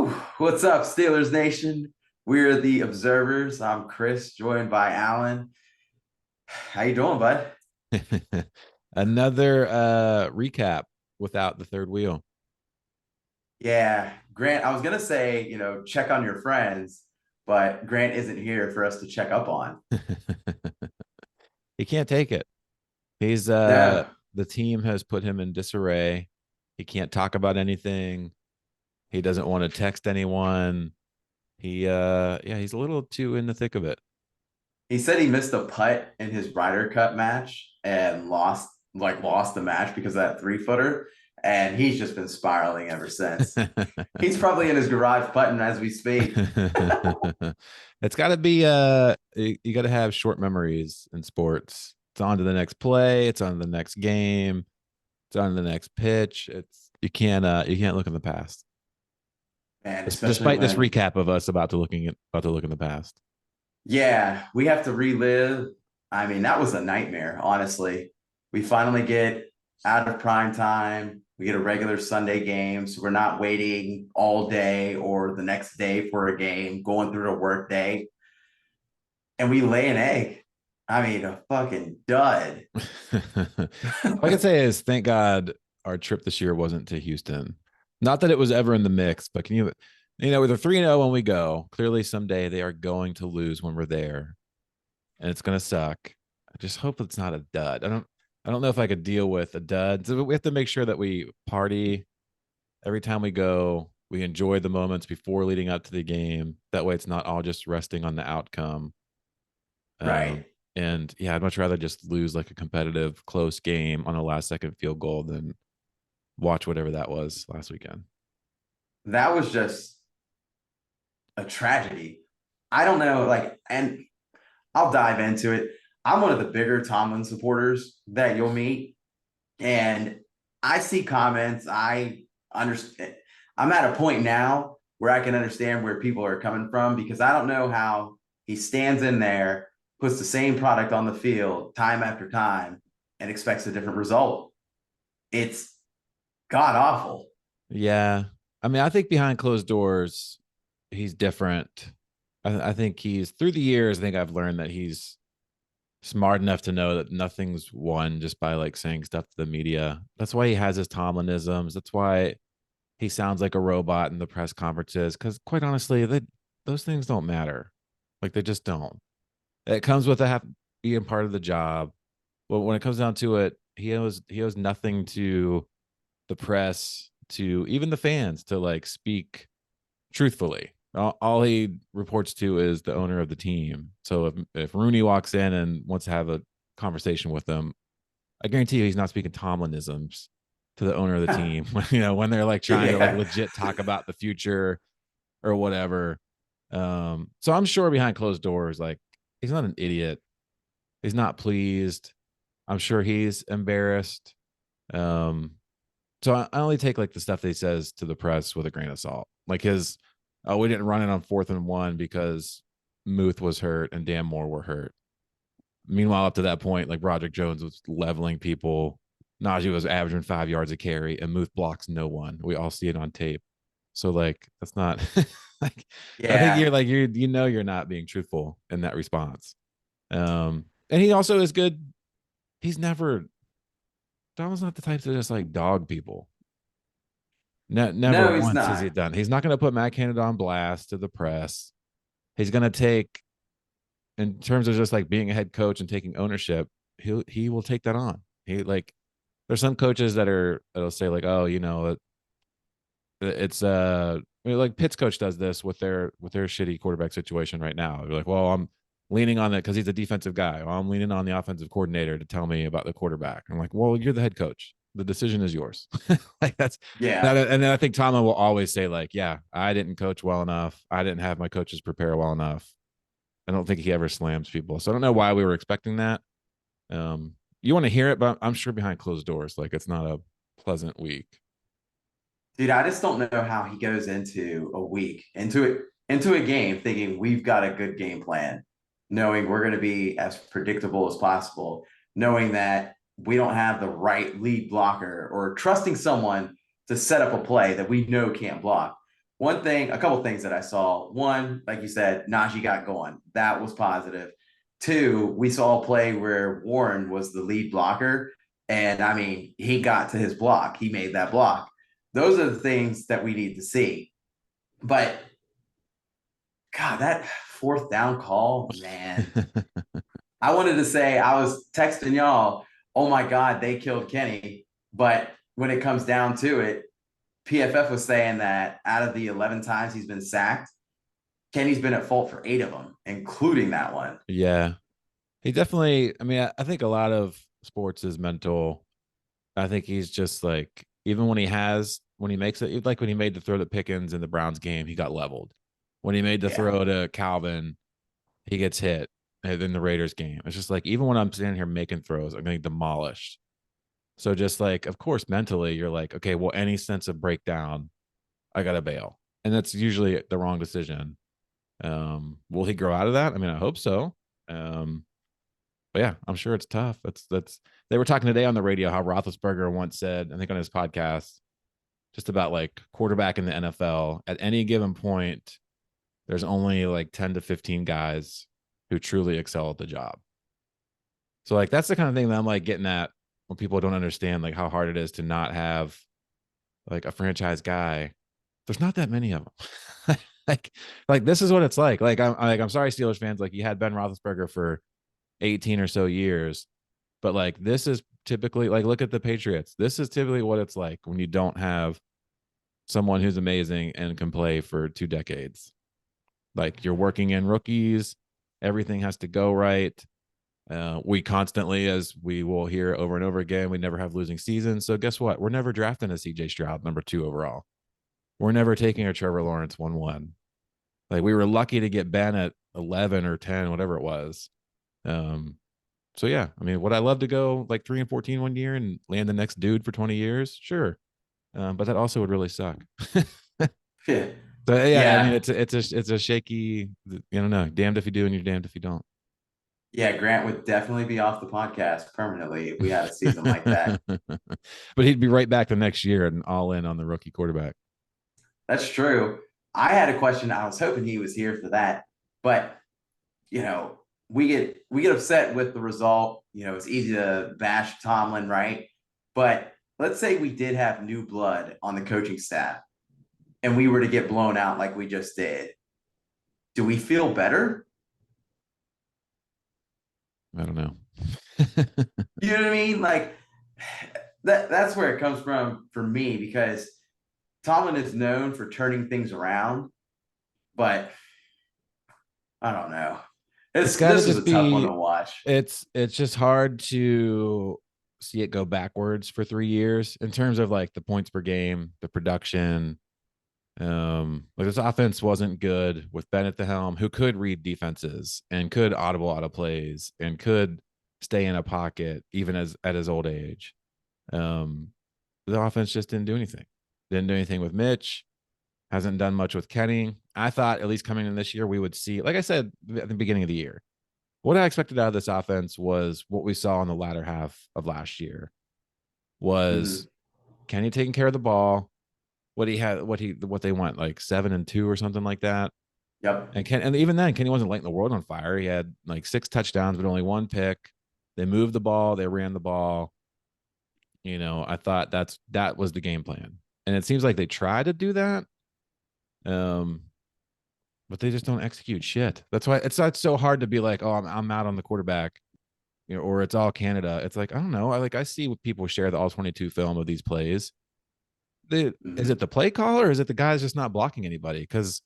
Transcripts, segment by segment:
What's up, Steelers Nation? We're the Observers. I'm Chris, joined by Alan. How you doing, bud? Another recap without the third wheel. Yeah, Grant, I was gonna say, check on your friends, but Grant isn't here for us to check up on. He can't take it. He's No, the team has put him in disarray. He can't talk about anything. He doesn't want to text anyone. He's a little too in the thick of it. he said he missed a putt in his Ryder Cup match and lost the match because of that 3-footer, and he's just been spiraling ever since. He's probably in his garage putting as we speak. It's got to be you got to have short memories in sports. It's on to the next play, it's on to the next game, it's on to the next pitch. It's you can't look in the past. Man, especially Despite this when recap of us about to look in the past. Yeah, we have to relive. I mean, that was a nightmare, honestly. We finally get out of prime time. We get a regular Sunday game, so we're not waiting all day or the next day for a game, going through the work day, and we lay an egg. I mean, a fucking dud. All I can say is thank God our trip this year wasn't to Houston. Not that it was ever in the mix, but with a 3-0 when we go, clearly someday they are going to lose when we're there, and it's going to suck. I just hope it's not a dud. I don't know if I could deal with a dud. So we have to make sure that we party every time we go. We enjoy the moments before leading up to the game. That way it's not all just resting on the outcome. Um, Right. and yeah, I'd much rather just lose like a competitive close game on a last second field goal than watch whatever that was last weekend. That was just a tragedy. I don't know, and I'll dive into it. I'm one of the bigger Tomlin supporters that you'll meet. And I see comments. I understand. I'm at a point now where I can understand where people are coming from because I don't know how he stands in there, puts the same product on the field time after time, and expects a different result. It's god awful. Yeah. I mean, I think behind closed doors, he's different. I think he's through the years, I think I've learned that he's smart enough to know that nothing's won just by like saying stuff to the media. That's why he has his Tomlinisms. That's why he sounds like a robot in the press conferences. Because quite honestly, those things don't matter. Like they just don't. It comes with being part of the job. But when it comes down to it, he owes nothing to the press, to even the fans, to like speak truthfully. All he reports to is the owner of the team. So if Rooney walks in and wants to have a conversation with them, I guarantee you he's not speaking Tomlinisms to the owner of the team. When they're like trying to like Yeah. legit talk about the future or whatever. So I'm sure behind closed doors, like he's not an idiot. He's not pleased. I'm sure he's embarrassed. Um, so I only take like the stuff that he says to the press with a grain of salt. Like oh, we didn't run it on 4th and 1 because Muth was hurt and Dan Moore were hurt. Meanwhile, up to that point, like Broderick Jones was leveling people. Najee was averaging 5 yards a carry, and Muth blocks no one. We all see it on tape. So like that's not like I think Yeah. you're not being truthful in that response. And he also is good. He's never Donald's not the type to just like dog people. Never No, he's once has he not. done. He's not going to put Matt Canada on blast to the press. He's going to take, in terms of just like being a head coach and taking ownership, he will take that on. He like, there's some coaches that'll say like, oh, it's I mean, like Pitt's coach does this with their shitty quarterback situation right now. They're like, well, I'm leaning on it because he's a defensive guy. Well, I'm leaning on the offensive coordinator to tell me about the quarterback. I'm like, well, you're the head coach. The decision is yours. Like that's Yeah. and then I think Tomlin will always say like, yeah, I didn't coach well enough. I didn't have my coaches prepare well enough. I don't think he ever slams people. So I don't know why we were expecting that. You want to hear it, but I'm sure behind closed doors, like it's not a pleasant week. Dude, I just don't know how he goes into a week, into a game thinking we've got a good game plan, knowing we're going to be as predictable as possible, knowing that we don't have the right lead blocker or trusting someone to set up a play that we know can't block. a couple things that I saw. One, like you said, Najee got going. That was positive. Two, we saw a play where Warren was the lead blocker. And I mean, he got to his block, he made that block. Those are the things that we need to see. But God, that fourth down call, man. I wanted to say, I was texting y'all, oh my God, they killed Kenny. But when it comes down to it, PFF was saying that out of the 11 times he's been sacked, Kenny's been at fault for 8 of them, including that one. Yeah. He definitely, I mean, I think a lot of sports is mental. I think he's just like, even when he makes it, like when he made the throw to Pickens in the Browns game, he got leveled. When he made the Yeah. throw to Calvin, he gets hit in the Raiders game. It's just like, even when I'm standing here making throws, I'm getting demolished. So just like, of course, mentally, you're like, okay, well, any sense of breakdown, I got to bail. And that's usually the wrong decision. Will he grow out of that? I mean, I hope so. But yeah, I'm sure it's tough. That's they were talking today on the radio how Roethlisberger once said, I think on his podcast, just about like quarterback in the NFL at any given point, there's only like 10 to 15 guys who truly excel at the job. So like that's the kind of thing that I'm like getting at when people don't understand like how hard it is to not have like a franchise guy. There's not that many of them. like this is what it's like. I'm sorry, Steelers fans. Like you had Ben Roethlisberger for 18 or so years, but like this is typically like look at the Patriots. This is typically what it's like when you don't have someone who's amazing and can play for 2 decades. Like you're working in rookies, everything has to go right. We constantly, as we will hear over and over again, we never have losing seasons. So guess what? We're never drafting a CJ Stroud #2 overall. We're never taking a Trevor Lawrence 1-1. Like we were lucky to get Ben at 11 or 10, whatever it was. So yeah, I mean, would I love to go like 3-14 one year and land the next dude for 20 years? Sure. But that also would really suck. Yeah. So yeah, I mean, Yeah. it's a shaky, you don't know, damned if you do and you're damned if you don't. Yeah. Grant would definitely be off the podcast permanently if we had a season like that. But he'd be right back the next year and all in on the rookie quarterback. That's true. I had a question. I was hoping he was here for that. But, you know, we get upset with the result. You know, it's easy to bash Tomlin, right? But let's say we did have new blood on the coaching staff and we were to get blown out like we just did. Do we feel better? I don't know. You know what I mean? Like that's where it comes from for me because Tomlin is known for turning things around, but I don't know. It's got to This was just a tough one to be, watch. it's just hard to see it go backwards for 3 years in terms of like the points per game, the production. Like this offense wasn't good with Ben at the helm, who could read defenses and could audible out of plays and could stay in a pocket even as at his old age. Um, the offense just didn't do anything. Didn't do anything with Mitch. Hasn't done much with Kenny. I thought at least coming in this year, we would see, like I said at the beginning of the year, what I expected out of this offense was what we saw in the latter half of last year Mhm. was Kenny taking care of the ball. What they went like 7-2 or something like that. Yep. And even then, Kenny wasn't lighting the world on fire. He had like 6 touchdowns, but only 1 pick. They moved the ball, they ran the ball. You know, I thought that was the game plan. And it seems like they try to do that. Um, but they just don't execute shit. That's why it's not so hard to be like, oh, I'm out on the quarterback, you know, or it's all Canada. It's like, I don't know. I see what people share the all 22 film of these plays. Is it Mhm. the play call or is it the guys just not blocking anybody? Because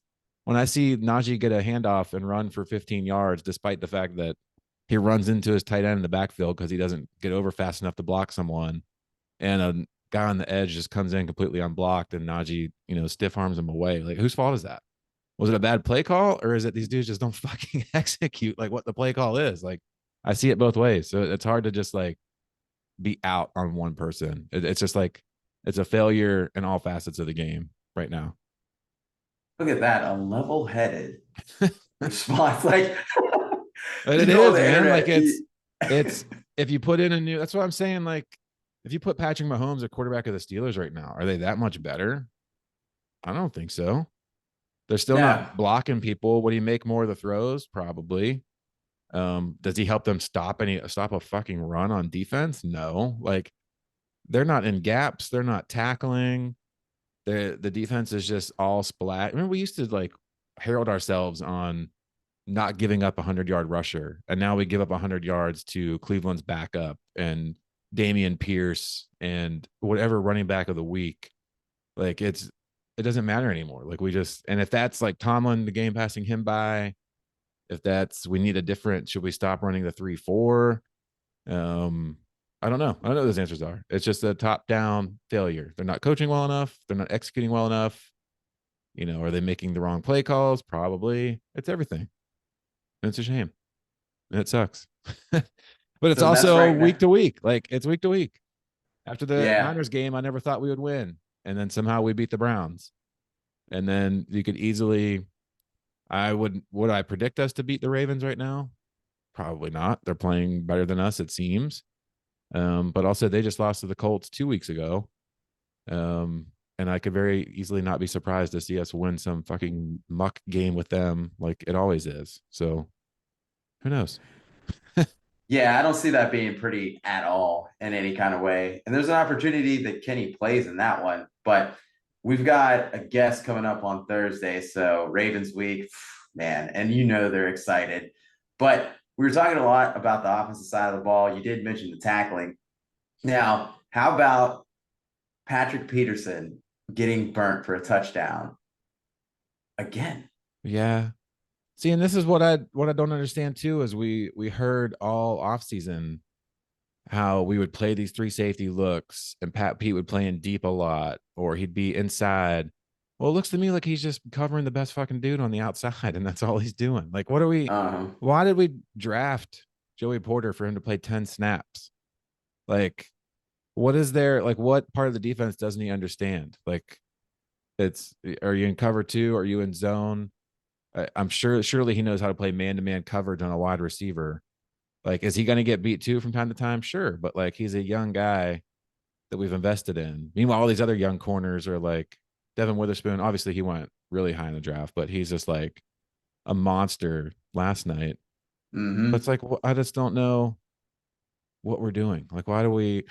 when I see Najee get a handoff and run for 15 yards, despite the fact that he runs into his tight end in the backfield because he doesn't get over fast enough to block someone, and a guy on the edge just comes in completely unblocked, and Najee, you know, stiff arms him away. Like, whose fault is that? Was it a bad play call, or is it these dudes just don't fucking execute like what the play call is? Like, I see it both ways, so it's hard to just like be out on one person. It's just like it's a failure in all facets of the game right now. Look at that, a level-headed response. Like But you it go on is, the man. Like internet. it's if you put in a new, that's what I'm saying. Like if you put Patrick Mahomes at quarterback of the Steelers right now, are they that much better? I don't think so. They're still not No. blocking people. Would he make more of the throws? Probably. Does he help them stop a fucking run on defense? No. Like they're not in gaps. They're not tackling. The defense is just all splat. Remember, we used to like herald ourselves on not giving up a 100-yard rusher, and now we give up 100 yards to Cleveland's backup and Damian Pierce and whatever running back of the week. Like it doesn't matter anymore. Like we just, and if that's like Tomlin, the game passing him by, if that's, we need a different, should we stop running the 3-4? I don't know. I don't know what those answers are. It's just a top down failure. They're not coaching well enough. They're not executing well enough. Are they making the wrong play calls? Probably. It's everything. And it's a shame. And it sucks. But it's It's a mess also right week now. to week. Like it's week to week. After the Yeah. Niners game, I never thought we would win. And then somehow we beat the Browns. And then you could easily, would I predict us to beat the Ravens right now? Probably not. They're playing better than us, it seems. But also they just lost to the Colts 2 weeks ago. And I could very easily not be surprised to see us win some fucking muck game with them like it always is. So who knows? Yeah, I don't see that being pretty at all in any kind of way. And there's an opportunity that Kenny plays in that one. But we've got a guest coming up on Thursday. So Ravens week, man, and they're excited. But we were talking a lot about the offensive side of the ball. You did mention the tackling. Now, how about Patrick Peterson getting burnt for a touchdown again? Yeah. See, and this is what I don't understand too, is we heard all offseason how we would play these three safety looks and Pat Pete would play in deep a lot, or he'd be inside. Well, it looks to me like he's just covering the best fucking dude on the outside, and that's all he's doing. Like, Um, why did we draft Joey Porter for him to play 10 snaps? Like, what is there, like, what part of the defense doesn't he understand? Like, are you in cover two? Are you in zone? I'm sure, surely he knows how to play man to man coverage on a wide receiver. Like, is he going to get beat too from time to time? Sure. But like, he's a young guy that we've invested in. Meanwhile, all these other young corners are like Devin Witherspoon. Obviously, he went really high in the draft, but he's just like a monster last night. But it's mhm. like, I just don't know what we're doing. Like, why do we?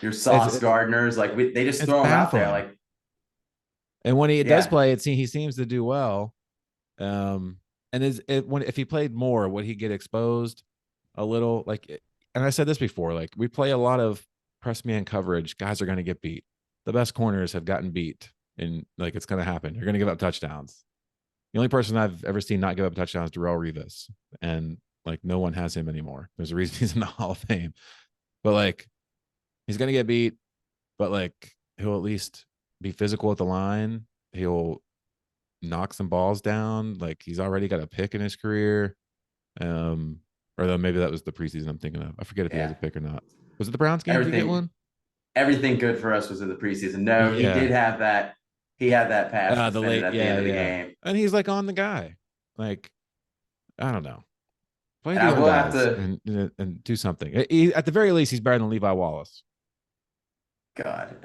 Your it's, Sauce it's Gardners, like they just it's throw him out there, baffling. like And when he does yeah. play, he seems to do well. Um, and if he played more, would he get exposed a little? And I said this before, like we play a lot of press man coverage. Guys are going to get beat. The best corners have gotten beat, and like it's going to happen. You're going to give up touchdowns. The only person I've ever seen not give up touchdowns is Darrell Revis, and like no one has him anymore. There's a reason he's in the Hall of Fame, but like he's going to get beat, but like he'll at least be physical at the line. He'll knock some balls down. Like he's already got a pick in his career. Um, or though maybe that was the preseason I'm thinking of. I forget if he has Yeah. a pick or not. Was it the Browns game? Did he get Everything one? everything good for us was in the preseason. No, he did Yeah. have that. He had that pass The defended late, at the end yeah, of the yeah. game. And he's like on the guy. Like, I don't know. Play And the I young will have guys to and do something. At the very least, he's better than Levi Wallace. God,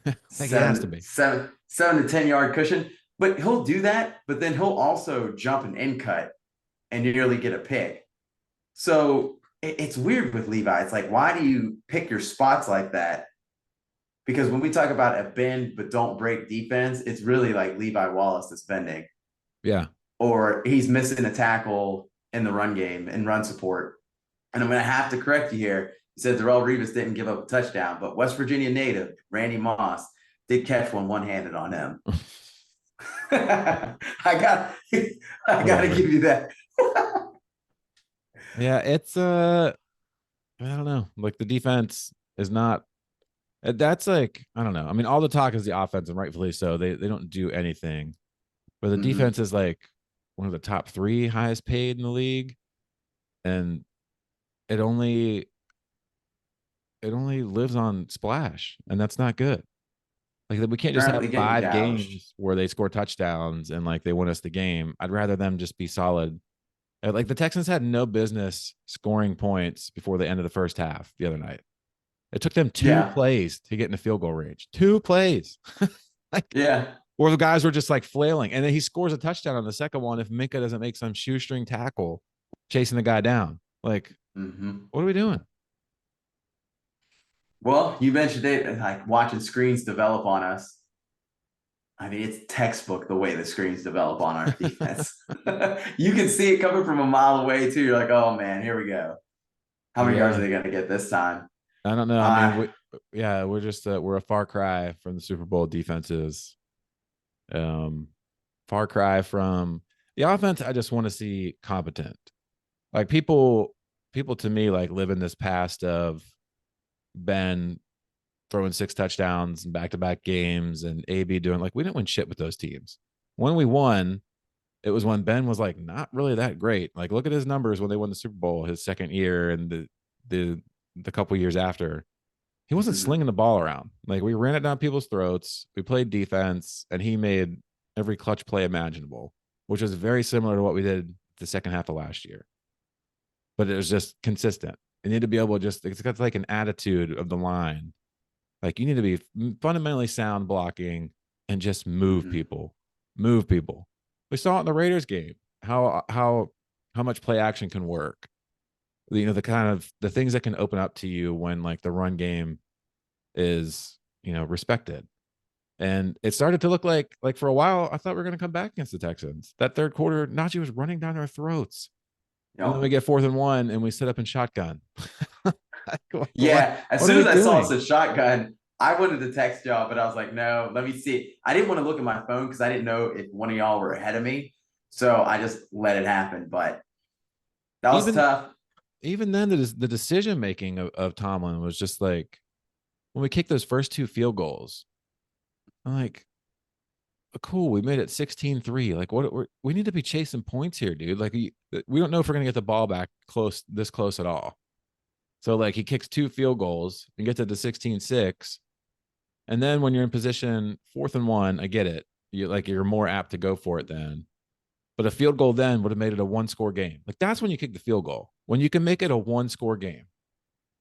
Like he has to be. 7 to 10 yard cushion. But he'll do that, but then he'll also jump an in cut and nearly get a pick. So it's weird with Levi. It's like, why do you pick your spots like that? Because when we talk about a bend but don't break defense, it's really like Levi Wallace that's bending, Yeah. or he's missing a tackle in the run game and run support. And I'm going to have to correct you here. He said Darrell Revis didn't give up a touchdown, but West Virginia native Randy Moss did catch one handed on him. I got I got to Whatever. give you that. Yeah, it's I don't know. Like the defense is not. That's like I don't know. I mean, all the talk is the offense, and rightfully so. They don't do anything, but the Mhm. defense is like one of the top three highest paid in the league, and it only it only lives on splash, and that's not good. Like we can't just have Currently getting 5 games gouged. where they score touchdowns and like they win us the game. I'd rather them just be solid. Like the Texans had no business scoring points before the end of the first half the other night. It took them two Yeah. plays to get in the field goal range. 2 plays. Like Yeah. or the guys were just like flailing. And then he scores a touchdown on the second one if Minka doesn't make some shoestring tackle chasing the guy down. Like, Hmm. what are we doing? Well, you mentioned it, like watching screens develop on us. I mean, it's textbook the way the screens develop on our defense. You can see it coming from a mile away too. You're like, oh man, here we go. How many yards are Yeah. they going to get this time? I don't know. I mean, Uh, yeah, we're just we're a far cry from the Super Bowl defenses. Um, far cry from the offense. I just want to see competent. Like people to me like live in this past of Ben throwing 6 touchdowns in back-to-back games and AB doing like we didn't win shit with those teams. When we won, it was when Ben was like not really that great. Like look at his numbers when they won the Super Bowl his second year and the the couple years after. He wasn't mhm, slinging the ball around. Like we ran it down people's throats. We played defense, and he made every clutch play imaginable, which was very similar to what we did the second half of last year. But it was just consistent. You need to be able to just it's got like an attitude of the line. Like you need to be fundamentally sound blocking and just move mhm. people. Move people. We saw it in the Raiders game. How much play action can work. You know, the kind of the things that can open up to you when like the run game is, respected. And it started to look like for a while, I thought we were going to come back against the Texans. That third quarter, Najee was running down our throats. And then we Yep. get 4th and 1 and we sit up in shotgun. what, Yeah. As what are soon we as I saw it's doing? a shotgun, I wanted to text y'all, but I was like, no, let me see. I didn't want to look at my phone because I didn't know if one of y'all were ahead of me. So I just let it happen. But that was Even tough. even then, the decision making of Tomlin was just like when we kicked those first 2 field goals, I'm like, cool, we made it 16-3. Like we need to be chasing points here, dude. Like we don't know if we're gonna get the ball back this close at all. So like he kicks 2 field goals and gets it to 16-6. And then when you're in position 4th and 1, I get it. You're more apt to go for it then. But a field goal then would have made it a 1-score game. Like that's when you kick the field goal. When you can make it a 1-score game.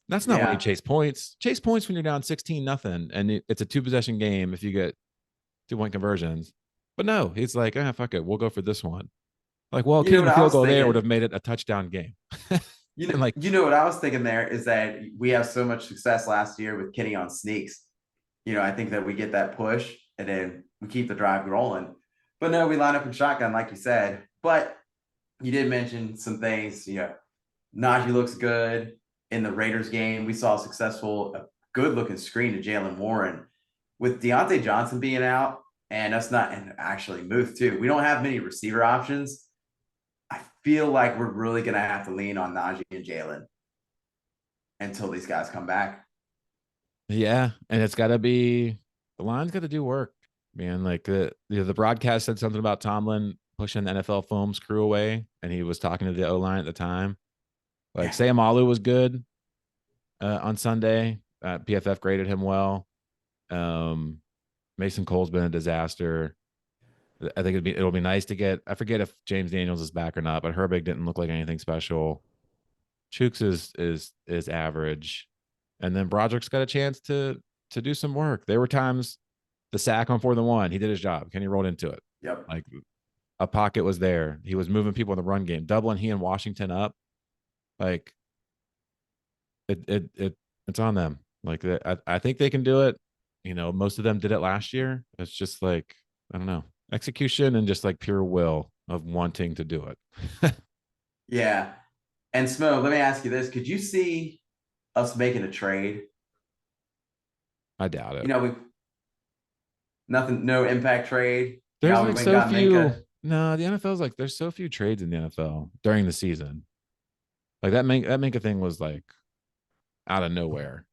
That's not when you Yeah. chase points. Chase points when you're down 16-0 and it's a 2 possession game if you get 2 point conversions. But no, he's like, fuck it. We'll go for this one. Like, well, You know kicking what the I field was goal there would thinking? have made it a touchdown game. And like, You know what I was thinking there is that we have so much success last year with Kenny on sneaks. I think that we get that push and then we keep the drive rolling. But no, we line up in shotgun, like you said. But you did mention some things. Najee looks good in the Raiders game. We saw a good looking screen to Jalen Warren with Deontay Johnson being out and us not, and actually Muth too. We don't have many receiver options. I feel like we're really going to have to lean on Najee and Jalen until these guys come back. yeah. And it's got to be, the line's got to do work, man. Like the broadcast said something about Tomlin pushing the NFL Films crew away. And he was talking to the O line at the time. Like Yeah. Sam Alu was good on Sunday. PFF graded him well. Um, Mason Cole's been a disaster. I think it'll be nice to get. I forget if James Daniels is back or not, but Herbig didn't look like anything special. Chooks is average, and then Broderick's got a chance to do some work. There were times the sack on 4th and 1, he did his job. Kenny rolled into it. Yep. Like a pocket was there. He was moving people in the run game, doubling he and Washington up. Like it's on them. Like I think they can do it. Most of them did it last year. It's just like I don't know, execution and just like pure will of wanting to do it. Yeah. And Smo, let me ask you this. Could you see us making a trade? I doubt it. We nothing, no impact trade. There's Yeah, we like went and so got few. Minka. No, the NFL's like there's so few trades in the NFL during the season. Like that Minka thing was like out of nowhere.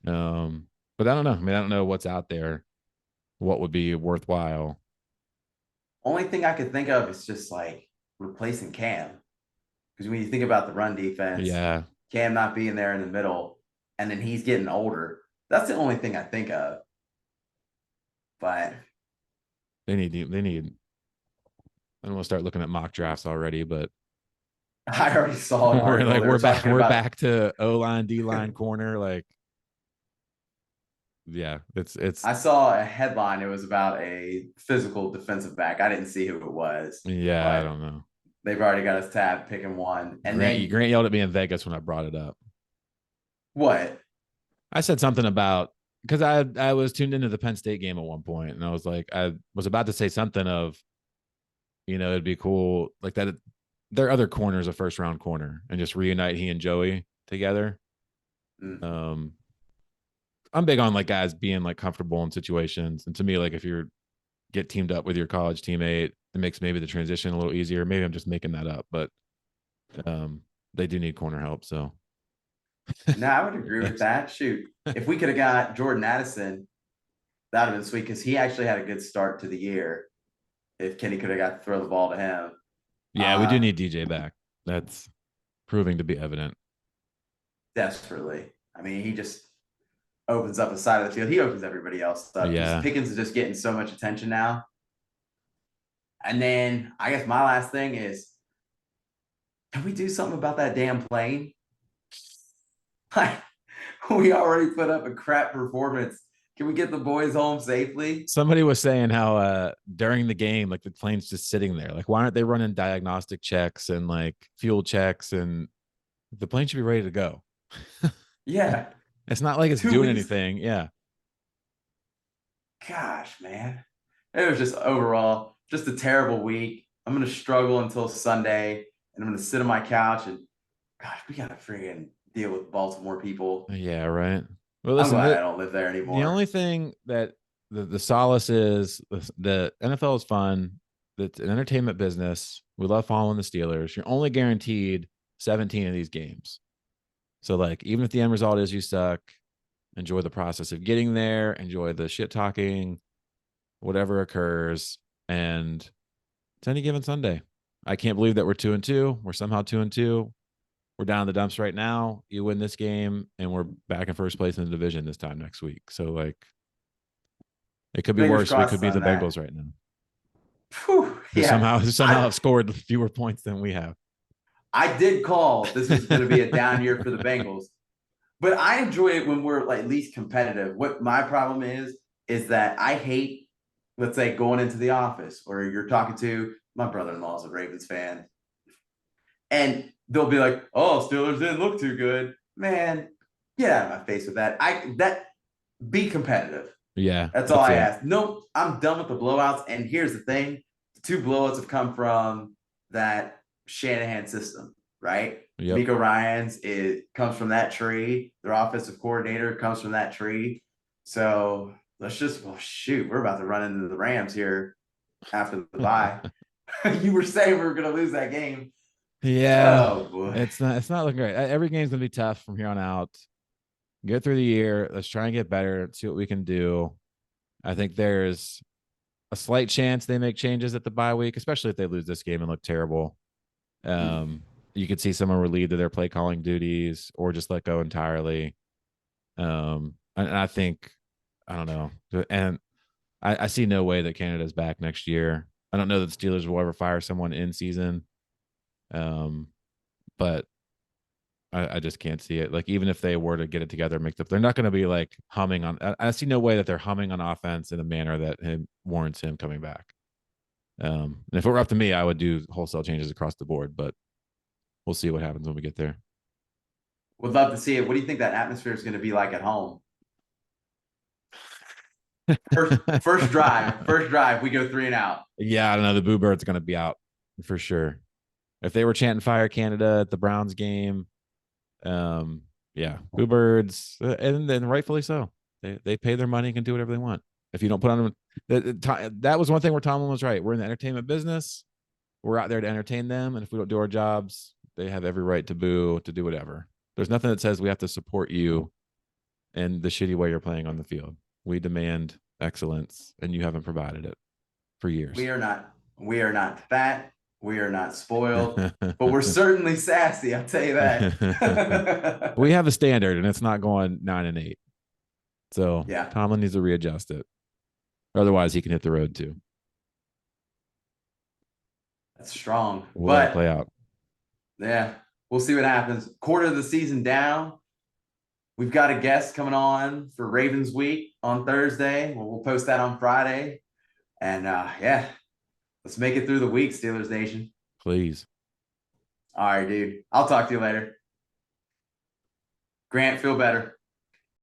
But I don't know. I mean, I don't know what's out there. What would be worthwhile? Only thing I could think of is just like replacing Cam. Because when you think about the run defense, Yeah, Cam not being there in the middle, and then he's getting older. That's the only thing I think of. But they need. I don't want to start looking at mock drafts already, but I already saw an we're article. like They were we're back talking we're about back to O line, D line, corner. Like Yeah, it's I saw a headline. It was about a physical defensive back. I didn't see who it was, yeah, I but don't know. they've already got us tabbed picking one. And then Grant yelled at me in Vegas when I brought it up. what? I said something about because I was tuned into the Penn State game at one point, and I was like, I was about to say something of, it'd be cool like that. Their other corner is a first round corner, and just reunite he and Joey together. Mm. Um, I'm big on like guys being like comfortable in situations, and to me, like if you're get teamed up with your college teammate, it makes maybe the transition a little easier. Maybe I'm just making that up, but um, they do need corner help. So No, I would agree with that. Shoot, if we could have got Jordan Addison, that'd have been sweet because he actually had a good start to the year. If Kenny could have got to throw the ball to him, yeah, we do need DJ back. That's proving to be evident. desperately. I mean, he just opens up a side of the field. He opens everybody else up. Just Yeah. Pickens is just getting so much attention now. And then I guess my last thing is, can we do something about that damn plane? Like, we already put up a crap performance. Can we get the boys home safely? Somebody was saying how during the game, like the plane's just sitting there. Like, why aren't they running diagnostic checks and like fuel checks, and the plane should be ready to go. Yeah, It's not like it's two doing weeks. anything. Yeah. Gosh, man. It was just overall just a terrible week. I'm gonna struggle until Sunday, and I'm gonna sit on my couch and gosh, we gotta freaking deal with Baltimore people. Yeah, right. Well, I'm listen, glad I don't live there the anymore. only thing that the solace is the NFL is fun. It's an entertainment business. We love following the Steelers. You're only guaranteed 17 of these games. So, like, even if the end result is you suck, enjoy the process of getting there, enjoy the shit talking, whatever occurs. And it's any given Sunday. I can't believe that we're 2-2. We're somehow 2-2. We're down in the dumps right now. You win this game, and we're back in first place in the division this time next week. So, like, it could be Fingers worse. We could crossed be the on that. Bengals right now, Whew, who yeah, somehow I have scored fewer points than we have. I did call this was going to be a down year for the Bengals, but I enjoy it when we're like at least competitive. What my problem is that I hate, let's say, going into the office or you're talking to my brother-in-law is a Ravens fan, and they'll be like, "Oh, Steelers didn't look too good." Man, get out of my face with that. Be competitive. Yeah, That's all that's I it. ask. Nope, I'm done with the blowouts. And here's the thing: the two blowouts have come from that Shanahan system, right? Yep. D'Amico Ryan's it comes from that tree. Their offensive coordinator comes from that tree. So let's just well shoot, we're about to run into the Rams here after the bye. You were saying we were gonna lose that game. Yeah, Oh boy. it's not looking great. Every game's gonna be tough from here on out. Get through the year. Let's try and get better. See what we can do. I think there's a slight chance they make changes at the bye week, especially if they lose this game and look terrible. Mm. Um, you could see someone relieved of their play calling duties or just let go entirely. And I think I don't know, and I see no way that Canada's back next year. I don't know that the Steelers will ever fire someone in season, but I just can't see it. Like even if they were to get it together, make up, they're not going to be like humming on. I see no way that they're humming on offense in a manner that warrants him coming back. And if it were up to me, I would do wholesale changes across the board, but we'll see what happens when we get there. Would love to see it. What do you think that atmosphere is going to be like at home? First drive, we go 3 and out. Yeah, I don't know. The Boo Bird's going to be out for sure. If they were chanting "Fire Canada" at the Browns game, um, yeah, Boo Birds, and then rightfully so. They pay their money and can do whatever they want. If you don't put on them, that was one thing where Tomlin was right. We're in the entertainment business. We're out there to entertain them, and if we don't do our jobs, they have every right to boo, to do whatever. There's nothing that says we have to support you and the shitty way you're playing on the field. We demand excellence, and you haven't provided it for years. We are not fat. We are not spoiled, but we're certainly sassy. I'll tell you that. We have a standard, and it's not going 9-8. So Yeah, Tomlin needs to readjust it. Otherwise, he can hit the road too. that's strong. We'll let it play But out. yeah, we'll see what happens. Quarter of the season down. We've got a guest coming on for Ravens week on Thursday. We'll post that on Friday. And yeah, let's make it through the week, Steelers Nation. Please. All right, dude. I'll talk to you later. Grant, feel better.